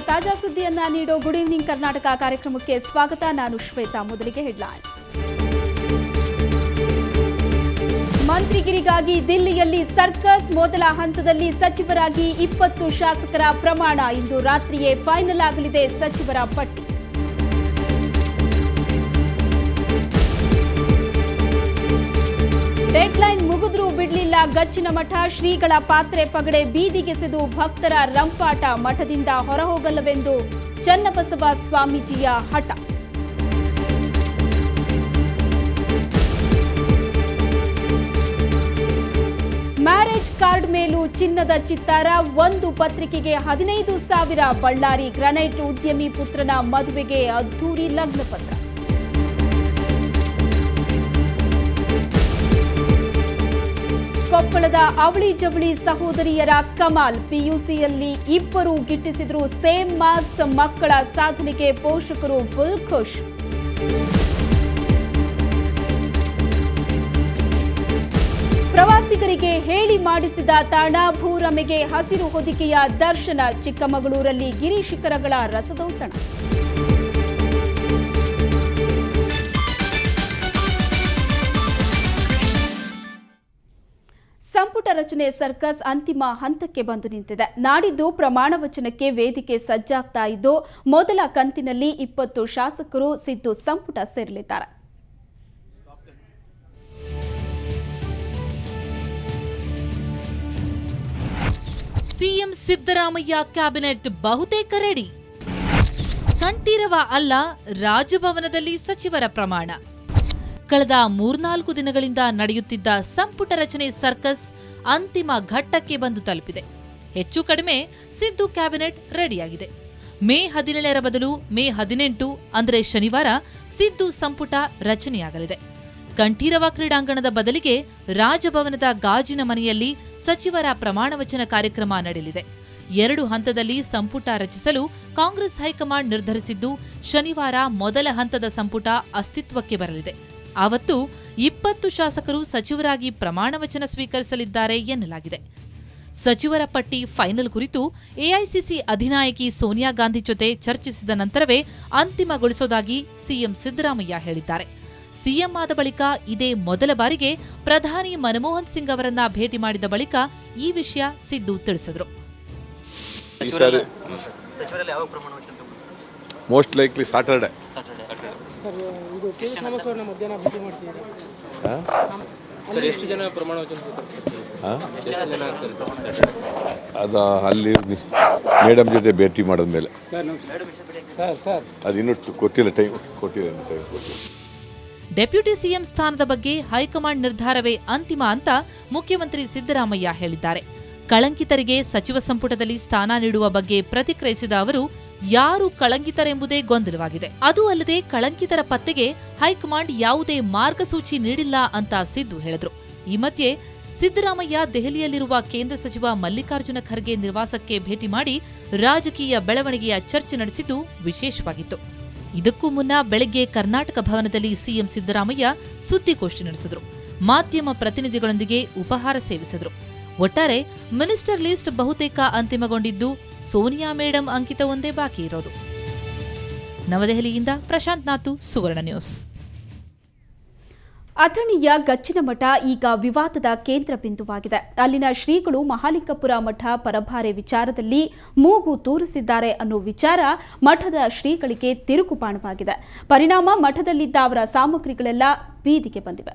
ತಾಜಾ ಸುದ್ದಿಯನ್ನ ನೀಡೋ good evening Karnataka ಕಾರ್ಯಕ್ರಮಕ್ಕೆ ಸ್ವಾಗತ. ನಾನು ಶ್ವೇತಾ. ಮೊದಲಿಗೆ ಹೆಡ್ಲೈನ್ಸ್. ಮಂತ್ರಿಗಿರಿಗಾಗಿ ದಿಲ್ಲಿಯಲ್ಲಿ ಸರ್ಕಸ್. ಮೊದಲ ಹಂತದಲ್ಲಿ ಸಚಿವರಾಗಿ 20 ಶಾಸಕರ ಪ್ರಮಾಣ. ಇಂದು ರಾತ್ರಿಯೇ ಫೈನಲ್ ಆಗಲಿದೆ ಸಚಿವರ ಪಟ್ಟಿ. ಡೆಡ್ಲೈನ್ ಮುಗಿದ್ರೂ ಬಿಡಲಿಲ್ಲ ಗಚ್ಚಿನ ಮಠ. ಶ್ರೀಗಳ ಪಾತ್ರೆ ಪಗಡೆ ಬೀದಿಗೆಸೆದು ಭಕ್ತರ ರಂಪಾಟ. ಮಠದಿಂದ ಹೊರಹೋಗಲ್ಲವೆಂದು ಚನ್ನಬಸವ ಸ್ವಾಮೀಜಿಯ ಹಠ. ಮ್ಯಾರೇಜ್ ಕಾರ್ಡ್ ಮೇಲೂ ಚಿನ್ನದ ಚಿತ್ತಾರ. ಒಂದು ಪತ್ರಿಕೆಗೆ 15,000. ಬಳ್ಳಾರಿ ಗ್ರಾನೈಟ್ ಉದ್ಯಮಿ ಪುತ್ರನ ಮದುವೆಗೆ ಅದ್ದೂರಿ ಲಗ್ನ ಪತ್ರ. ಕೊಪ್ಪಳದ ಅವಳಿ ಜವಳಿ ಸಹೋದರಿಯರ ಕಮಾಲ್. ಪಿಯುಸಿಯಲ್ಲಿ ಇಬ್ಬರು ಗಿಟ್ಟಿಸಿದ್ರು ಸೇಮ್ ಮಾರ್ಕ್ಸ್. ಮಕ್ಕಳ ಸಾಧನೆಗೆ ಪೋಷಕರು ಫುಲ್ ಖುಷ್. ಪ್ರವಾಸಿಗರಿಗೆ ಹೇಳಿ ಮಾಡಿಸಿದ ತಾಣ. ಭೂರಮೆಗೆ ಹಸಿರು ಹೊದಿಕೆಯ ದರ್ಶನ. ಚಿಕ್ಕಮಗಳೂರಲ್ಲಿ ಗಿರಿಶಿಖರಗಳ ರಸದೌತಣ. ಸಂಪುಟ ರಚನೆ ಸರ್ಕಸ್ ಅಂತಿಮ ಹಂತಕ್ಕೆ ಬಂದು ನಿಂತಿದೆ. ನಾಡಿದ್ದು ಪ್ರಮಾಣ ವಚನಕ್ಕೆ ವೇದಿಕೆ ಸಜ್ಜಾಗ್ತಾ ಇದ್ದು, ಮೊದಲ ಕಂತಿನಲ್ಲಿ 20 ಶಾಸಕರು ಸಿದ್ದು ಸಂಪುಟ ಸೇರಲಿದ್ದಾರೆ. ಸಿಎಂ ಸಿದ್ದರಾಮಯ್ಯ ಕ್ಯಾಬಿನೆಟ್ ಬಹುತೇಕ ರೆಡಿ. ಕಂಠೀರವ ಅಲ್ಲ, ರಾಜಭವನದಲ್ಲಿ ಸಚಿವರ ಪ್ರಮಾಣ. ಕಳೆದ 3-4 ದಿನಗಳಿಂದ ನಡೆಯುತ್ತಿದ್ದ ಸಂಪುಟ ರಚನೆ ಸರ್ಕಸ್ ಅಂತಿಮ ಘಟ್ಟಕ್ಕೆ ಬಂದು ತಲುಪಿದೆ. ಹೆಚ್ಚು ಕಡಿಮೆ ಸಿದ್ದು ಕ್ಯಾಬಿನೆಟ್ ರೆಡಿಯಾಗಿದೆ. ಮೇ 17ರ ಬದಲು ಮೇ 18 ಅಂದರೆ ಶನಿವಾರ ಸಿದ್ದು ಸಂಪುಟ ರಚನೆಯಾಗಲಿದೆ. ಕಂಠೀರವ ಕ್ರೀಡಾಂಗಣದ ಬದಲಿಗೆ ರಾಜಭವನದ ಗಾಜಿನ ಮನೆಯಲ್ಲಿ ಸಚಿವರ ಪ್ರಮಾಣವಚನ ಕಾರ್ಯಕ್ರಮ ನಡೆಯಲಿದೆ. 2 ಹಂತದಲ್ಲಿ ಸಂಪುಟ ರಚಿಸಲು ಕಾಂಗ್ರೆಸ್ ಹೈಕಮಾಂಡ್ ನಿರ್ಧರಿಸಿದ್ದು, ಶನಿವಾರ ಮೊದಲ ಹಂತದ ಸಂಪುಟ ಅಸ್ತಿತ್ವಕ್ಕೆ ಬರಲಿದೆ. ಆವತ್ತು 20 ಶಾಸಕರು ಸಚಿವರಾಗಿ ಪ್ರಮಾಣವಚನ ಸ್ವೀಕರಿಸಲಿದ್ದಾರೆ ಎನ್ನಲಾಗಿದೆ. ಸಚಿವರ ಪಟ್ಟಿ ಫೈನಲ್ ಕುರಿತು ಎಐಸಿಸಿ ಅಧಿನಾಯಕಿ ಸೋನಿಯಾ ಗಾಂಧಿ ಜೊತೆ ಚರ್ಚಿಸಿದ ನಂತರವೇ ಅಂತಿಮಗೊಳಿಸೋದಾಗಿ ಸಿಎಂ ಸಿದ್ದರಾಮಯ್ಯ ಹೇಳಿದ್ದಾರೆ. ಸಿಎಂ ಆದ ಬಳಿಕ ಇದೇ ಮೊದಲ ಬಾರಿಗೆ ಪ್ರಧಾನಿ ಮನಮೋಹನ್ ಸಿಂಗ್ ಅವರನ್ನ ಭೇಟಿ ಮಾಡಿದ ಬಳಿಕ ಈ ವಿಷಯ ಸಿದ್ದು ತಿಳಿಸಿದರು. ಮೋಸ್ಟ್ ಲೈಕ್ಲಿ ಸ್ಯಾಟರ್ಡೆ ಸರ್, ಇದು ಕೆ ಥಾಮಸ್ ಅವರನ್ನ ಮಧ್ಯಾಹ್ನ ಭೇಟಿ ಮಾಡ್ತಿದ್ದಾರೆ. ಎಷ್ಟು ಜನ ಪ್ರಮಾಣ ವಚನ ಅದ ಅಲ್ಲಿ ಮೇಡಮ್ ಜೊತೆ ಭೇಟಿ ಮಾಡಿದ್ಮೇಲೆ ಸರ್ ಅದಿನ್ನೂ ಕೊಟ್ಟಿಲ್ಲ ಟೈಮ್ ಡೆಪ್ಯೂಟಿ ಸಿಎಂ ಸ್ಥಾನದ ಬಗ್ಗೆ ಹೈಕಮಾಂಡ್ ನಿರ್ಧಾರವೇ ಅಂತಿಮ ಅಂತ ಮುಖ್ಯಮಂತ್ರಿ ಸಿದ್ದರಾಮಯ್ಯ ಹೇಳಿದ್ದಾರೆ. ಕಳಂಕಿತರಿಗೆ ಸಚಿವ ಸಂಪುಟದಲ್ಲಿ ಸ್ಥಾನ ನೀಡುವ ಬಗ್ಗೆ ಪ್ರತಿಕ್ರಿಯಿಸಿದ ಅವರು, ಯಾರು ಕಳಂಕಿತರೆಂಬುದೇ ಗೊಂದಲವಾಗಿದೆ. ಅದು ಅಲ್ಲದೆ ಕಳಂಕಿತರ ಪತ್ತೆಗೆ ಹೈಕಮಾಂಡ್ ಯಾವುದೇ ಮಾರ್ಗಸೂಚಿ ನೀಡಿಲ್ಲ ಅಂತ ಸಿದ್ದು ಹೇಳಿದ್ರು. ಈ ಮಧ್ಯೆ ಸಿದ್ದರಾಮಯ್ಯ ದೆಹಲಿಯಲ್ಲಿರುವ ಕೇಂದ್ರ ಸಚಿವ ಮಲ್ಲಿಕಾರ್ಜುನ ಖರ್ಗೆ ನಿವಾಸಕ್ಕೆ ಭೇಟಿ ಮಾಡಿ ರಾಜಕೀಯ ಬೆಳವಣಿಗೆಯ ಚರ್ಚೆ ನಡೆಸಿದ್ದು ವಿಶೇಷವಾಗಿತ್ತು. ಇದಕ್ಕೂ ಮುನ್ನ ಬೆಳಗ್ಗೆ ಕರ್ನಾಟಕ ಭವನದಲ್ಲಿ ಸಿಎಂ ಸಿದ್ದರಾಮಯ್ಯ ಸುದ್ದಿಗೋಷ್ಠಿ ನಡೆಸಿದ್ರು. ಮಾಧ್ಯಮ ಪ್ರತಿನಿಧಿಗಳೊಂದಿಗೆ ಉಪಹಾರ ಸೇವಿಸಿದ್ರು. ಒಟ್ಟಾರೆ ಮಿನಿಸ್ಟರ್ ಲಿಸ್ಟ್ ಬಹುತೇಕ ಅಂತಿಮಗೊಂಡಿದ್ದು, ಸೋನಿಯಾ ಮೇಡಂ ಅಂಕಿತ ಒಂದೇ ಬಾಕಿ ಇರೋದು. ನವದೆಹಲಿಯಿಂದ ಪ್ರಶಾಂತ್ ನಾತು, ಸುವರ್ಣ ನ್ಯೂಸ್. ಅಥಣಿಯ ಗಚ್ಚಿನ ಮಠ ಈಗ ವಿವಾದದ ಕೇಂದ್ರ ಬಿಂದುವಾಗಿದೆ. ಅಲ್ಲಿನ ಶ್ರೀಗಳು ಮಹಾಲಿಂಗಪುರ ಮಠ ಪರಭಾರೆ ವಿಚಾರದಲ್ಲಿ ಮೂಗು ತೂರಿಸಿದ್ದಾರೆ ಅನ್ನೋ ವಿಚಾರ ಮಠದ ಶ್ರೀಗಳಿಗೆ ತಿರುಗುಬಾಣವಾಗಿದೆ. ಪರಿಣಾಮ ಮಠದಲ್ಲಿದ್ದ ಅವರ ಸಾಮಗ್ರಿಗಳೆಲ್ಲ ಬೀದಿಗೆ ಬಂದಿವೆ.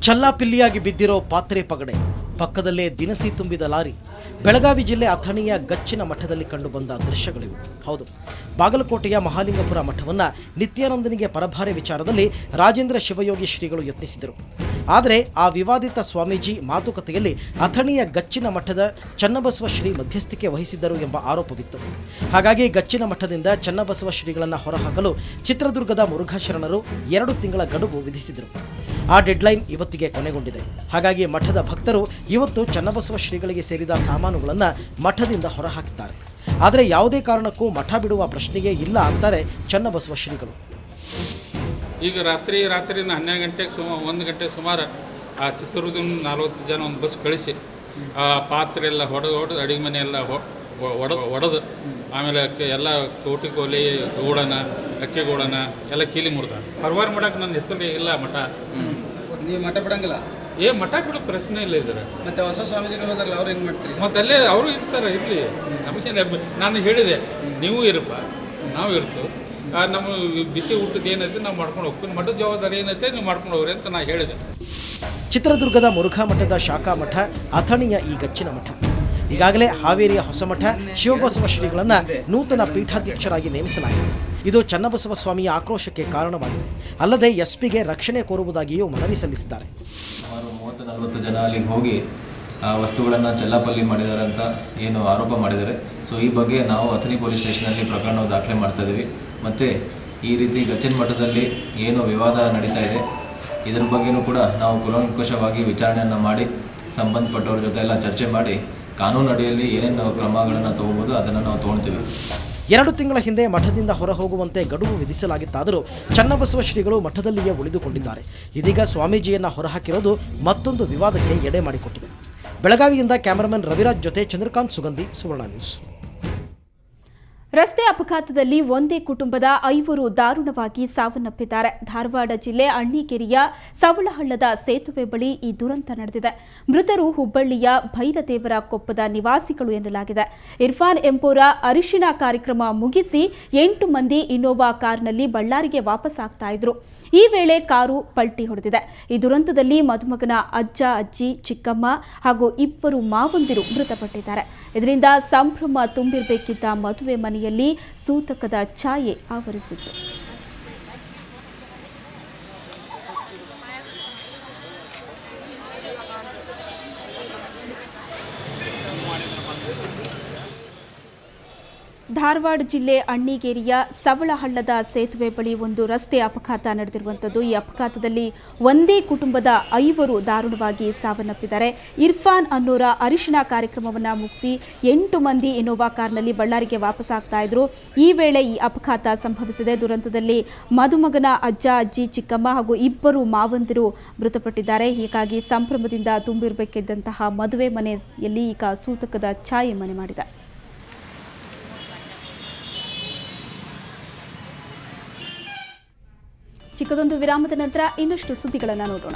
ಚಲ್ಲಾಪಿಲ್ಲಿಯಾಗಿ ಬಿದ್ದಿರೋ ಪಾತ್ರೆ ಪಗಡೆ, ಪಕ್ಕದಲ್ಲೇ ದಿನಸಿ ತುಂಬಿದ ಲಾರಿ. ಬೆಳಗಾವಿ ಜಿಲ್ಲೆ ಅಥಣಿಯ ಗಚ್ಚಿನ ಮಠದಲ್ಲಿ ಕಂಡುಬಂದ ದೃಶ್ಯಗಳಿವು. ಹೌದು, ಬಾಗಲಕೋಟೆಯ ಮಹಾಲಿಂಗಪುರ ಮಠವನ್ನು ನಿತ್ಯಾನಂದನಿಗೆ ಪರಭಾರೆ ವಿಚಾರದಲ್ಲಿ ರಾಜೇಂದ್ರ ಶಿವಯೋಗಿ ಶ್ರೀಗಳು ಯತ್ನಿಸಿದರು. ಆದರೆ ಆ ವಿವಾದಿತ ಸ್ವಾಮೀಜಿ ಮಾತುಕತೆಯಲ್ಲಿ ಅಥಣಿಯ ಗಚ್ಚಿನ ಮಠದ ಚನ್ನಬಸವ ಶ್ರೀ ಮಧ್ಯಸ್ಥಿಕೆ ವಹಿಸಿದ್ದರು ಎಂಬ ಆರೋಪವಿತ್ತು. ಹಾಗಾಗಿ ಗಚ್ಚಿನ ಮಠದಿಂದ ಚನ್ನಬಸವ ಶ್ರೀಗಳನ್ನು ಹೊರಹಾಕಲು ಚಿತ್ರದುರ್ಗದ ಮುರುಘಾ ಶರಣರು 2 ತಿಂಗಳ ಗಡುವು ವಿಧಿಸಿದರು. ಆ ಡೆಡ್ಲೈನ್ ಇವತ್ತಿಗೆ ಕೊನೆಗೊಂಡಿದೆ. ಹಾಗಾಗಿ ಮಠದ ಭಕ್ತರು ಇವತ್ತು ಚನ್ನಬಸವ ಶ್ರೀಗಳಿಗೆ ಸೇರಿದ ಸಾಮಾನುಗಳನ್ನು ಮಠದಿಂದ ಹೊರಹಾಕಿದ್ದಾರೆ. ಆದರೆ ಯಾವುದೇ ಕಾರಣಕ್ಕೂ ಮಠ ಬಿಡುವ ಪ್ರಶ್ನೆಯೇ ಇಲ್ಲ ಅಂತಾರೆ ಚನ್ನಬಸವ ಶ್ರೀಗಳು. ಈಗ ರಾತ್ರಿ 12 ಗಂಟೆಗೆ 1 ಗಂಟೆ ಸುಮಾರು ಆ ಚಿತ್ರದುರ್ಗದಿಂದ 40 ಜನ ಒಂದು ಬಸ್ ಕಳಿಸಿ ಆ ಪಾತ್ರೆ ಎಲ್ಲ ಹೊಡೆದು ಅಡಿಗೆ ಮನೆ ಎಲ್ಲ ಒಡೆದು ಆಮೇಲೆ ಎಲ್ಲ ಕೋಟಿ ಕೋಲಿ ಗೋಡನ ಅಕ್ಕಿ ಗೋಡನ ಎಲ್ಲ ಕೀಲಿ ಮುರಿದ. ಪರವಾರ ಮಾಡಕ್ಕೆ ನನ್ನ ಹೆಸರು ಇಲ್ಲ ಮಠ. ನೀವು ಮಠ ಬಿಡಂಗಿಲ್ಲ? ಮಠ ಬಿಡೋ ಪ್ರಶ್ನೆ ಇಲ್ಲ ಇದ್ದಾರೆ. ಮತ್ತೆ ಹೊಸ ಸ್ವಾಮೀಜಿಗಳು ಹೋದಾರಲ್ಲ, ಅವ್ರು ಹೆಂಗೆ ಮಾಡ್ತೀರಿ? ಮತ್ತೆ ಅಲ್ಲೇ ಅವರು ಇರ್ತಾರೆ, ಇರಲಿ ನಮಗೆ. ನಾನು ಹೇಳಿದೆ ನೀವು ಇರಪ್ಪ, ನಾವು ಇರ್ತೇವೆ. ನಮ್ಮ ಬಿಸಿ ಊಟದ ಏನೈತೆ ನಾವು ಮಾಡ್ಕೊಂಡು ಹೋಗ್ತೀವಿ, ಮಠದ ಜವಾಬ್ದಾರಿ ಏನೈತೆ ನೀವು ಮಾಡ್ಕೊಂಡು ಹೋಗ್ರಿ ಅಂತ ನಾನು ಹೇಳಿದೆ. ಚಿತ್ರದುರ್ಗದ ಮುರುಘಾ ಮಠದ ಶಾಖಾ ಮಠ, ಅಥಣಿಯ ಈ ಗಚ್ಚಿನ ಮಠ. ಈಗಾಗಲೇ ಹಾವೇರಿಯ ಹೊಸಮಠ ಶಿವಬಸವ ಶ್ರೀಗಳನ್ನು ನೂತನ ಪೀಠಾಧ್ಯಕ್ಷರಾಗಿ ನೇಮಿಸಲಾಗಿದೆ. ಇದು ಚನ್ನಬಸವ ಸ್ವಾಮಿಯ ಆಕ್ರೋಶಕ್ಕೆ ಕಾರಣವಾಗಿದೆ. ಅಲ್ಲದೆ ಎಸ್ಪಿಗೆ ರಕ್ಷಣೆ ಕೋರುವುದಾಗಿಯೂ ಮನವಿ ಸಲ್ಲಿಸಿದ್ದಾರೆ. ಸುಮಾರು 30-40 ಜನ ಅಲ್ಲಿಗೆ ಹೋಗಿ ವಸ್ತುಗಳನ್ನು ಚೆಲ್ಲಾಪಲ್ಲಿ ಮಾಡಿದ್ದಾರೆ ಅಂತ ಏನು ಆರೋಪ ಮಾಡಿದ್ದಾರೆ. ಸೊ ಈ ಬಗ್ಗೆ ನಾವು ಅಥಣಿ ಪೊಲೀಸ್ ಸ್ಟೇಷನಲ್ಲಿ ಪ್ರಕರಣ ದಾಖಲೆ ಮಾಡ್ತಾ ಇದ್ದೀವಿ. ಮತ್ತು ಈ ರೀತಿ ಗಚ್ಚಿನ ಮಠದಲ್ಲಿ ಏನು ವಿವಾದ ನಡೀತಾ ಇದೆ ಇದರ ಬಗ್ಗೆಯೂ ಕೂಡ ನಾವು ಕೂಲಂಕಷವಾಗಿ ವಿಚಾರಣೆಯನ್ನು ಮಾಡಿ ಸಂಬಂಧಪಟ್ಟವ್ರ ಜೊತೆ ಎಲ್ಲ ಚರ್ಚೆ ಮಾಡಿ ಕಾನೂನು ಅಡಿಯಲ್ಲಿ ಏನೇನು ಕ್ರಮಗಳನ್ನು ತಗೋಬೋದು ಅದನ್ನು ನಾವು ತೊಗೊಳ್ತೀವಿ. 2 ತಿಂಗಳ ಹಿಂದೆ ಮಠದಿಂದ ಹೊರ ಹೋಗುವಂತೆ ಗಡುವು ವಿಧಿಸಲಾಗಿತ್ತಾದರೂ ಚನ್ನಬಸವ ಶ್ರೀಗಳು ಮಠದಲ್ಲಿಯೇ ಉಳಿದುಕೊಂಡಿದ್ದಾರೆ. ಇದೀಗ ಸ್ವಾಮೀಜಿಯನ್ನ ಹೊರಹಾಕಿರೋದು ಮತ್ತೊಂದು ವಿವಾದಕ್ಕೆ ಎಡೆ ಮಾಡಿಕೊಟ್ಟಿದೆ. ಬೆಳಗಾವಿಯಿಂದ ಕ್ಯಾಮರಾಮನ್ ರವಿರಾಜ್ ಜೊತೆ ಚಂದ್ರಕಾಂತ್ ಸುಗಂಧಿ, ಸುವರ್ಣ ನ್ಯೂಸ್. ರಸ್ತೆ ಅಪಘಾತದಲ್ಲಿ ಒಂದೇ ಕುಟುಂಬದ 5 ದಾರುಣವಾಗಿ ಸಾವನ್ನಪ್ಪಿದ್ದಾರೆ. ಧಾರವಾಡ ಜಿಲ್ಲೆ ಅಣ್ಣಿಗೇರಿಯ ಸವಳಹಳ್ಳದ ಸೇತುವೆ ಬಳಿ ಈ ದುರಂತ ನಡೆದಿದೆ. ಮೃತರು ಹುಬ್ಬಳ್ಳಿಯ ಭೈರದೇವರ ಕೊಪ್ಪದ ನಿವಾಸಿಗಳು ಎನ್ನಲಾಗಿದೆ. ಇರ್ಫಾನ್ ಎಂಪೋರ ಅರಿಶಿಣ ಕಾರ್ಯಕ್ರಮ ಮುಗಿಸಿ 8 ಮಂದಿ ಇನ್ನೋವಾ ಕಾರ್ನಲ್ಲಿ ಬಳ್ಳಾರಿಗೆ ವಾಪಸ್ಸಾಗ್ತಾ ಇದ್ರು. ಈ ವೇಳೆ ಕಾರು ಪಲ್ಟಿ ಹೊಡೆದಿದೆ. ಈ ದುರಂತದಲ್ಲಿ ಮದುಮಗನ ಅಜ್ಜ, ಅಜ್ಜಿ, ಚಿಕ್ಕಮ್ಮ ಹಾಗೂ 2 ಮಾವಂದಿರು ಮೃತಪಟ್ಟಿದ್ದಾರೆ. ಇದರಿಂದ ಸಂಭ್ರಮ ತುಂಬಿರಬೇಕಿದ್ದ ಮದುವೆ ಮನೆಯಲ್ಲಿ ಸೂತಕದ ಛಾಯೆ ಆವರಿಸಿತ್ತು. ಧಾರವಾಡ ಜಿಲ್ಲೆ ಅಣ್ಣಿಗೇರಿಯ ಸವಳಹಳ್ಳದ ಸೇತುವೆ ಬಳಿ ಒಂದು ರಸ್ತೆ ಅಪಘಾತ ನಡೆದಿರುವಂಥದ್ದು. ಈ ಅಪಘಾತದಲ್ಲಿ ಒಂದೇ ಕುಟುಂಬದ 5 ದಾರುಣವಾಗಿ ಸಾವನ್ನಪ್ಪಿದ್ದಾರೆ. ಇರ್ಫಾನ್ ಅನ್ನೋರ ಅರಿಶಿಣ ಕಾರ್ಯಕ್ರಮವನ್ನು ಮುಗಿಸಿ 8 ಮಂದಿ ಇನ್ನೋವಾ ಕಾರ್ನಲ್ಲಿ ಬಳ್ಳಾರಿಗೆ ವಾಪಸ್ಸಾಗ್ತಾ ಇದ್ರು. ಈ ವೇಳೆ ಈ ಅಪಘಾತ ಸಂಭವಿಸಿದೆ. ದುರಂತದಲ್ಲಿ ಮದುಮಗನ ಅಜ್ಜ, ಅಜ್ಜಿ, ಚಿಕ್ಕಮ್ಮ ಹಾಗೂ 2 ಮಾವಂದಿರು ಮೃತಪಟ್ಟಿದ್ದಾರೆ. ಹೀಗಾಗಿ ಸಂಭ್ರಮದಿಂದ ತುಂಬಿರಬೇಕಿದ್ದಂತಹ ಮದುವೆ ಮನೆಯಲ್ಲಿ ಈಗ ಸೂತಕದ ಛಾಯೆ ಮನೆ ಮಾಡಿದೆ. ಚಿಕ್ಕದೊಂದು ವಿರಾಮದ ನಂತರ ಇನ್ನಷ್ಟು ಸುದ್ದಿಗಳನ್ನು ನೋಡೋಣ.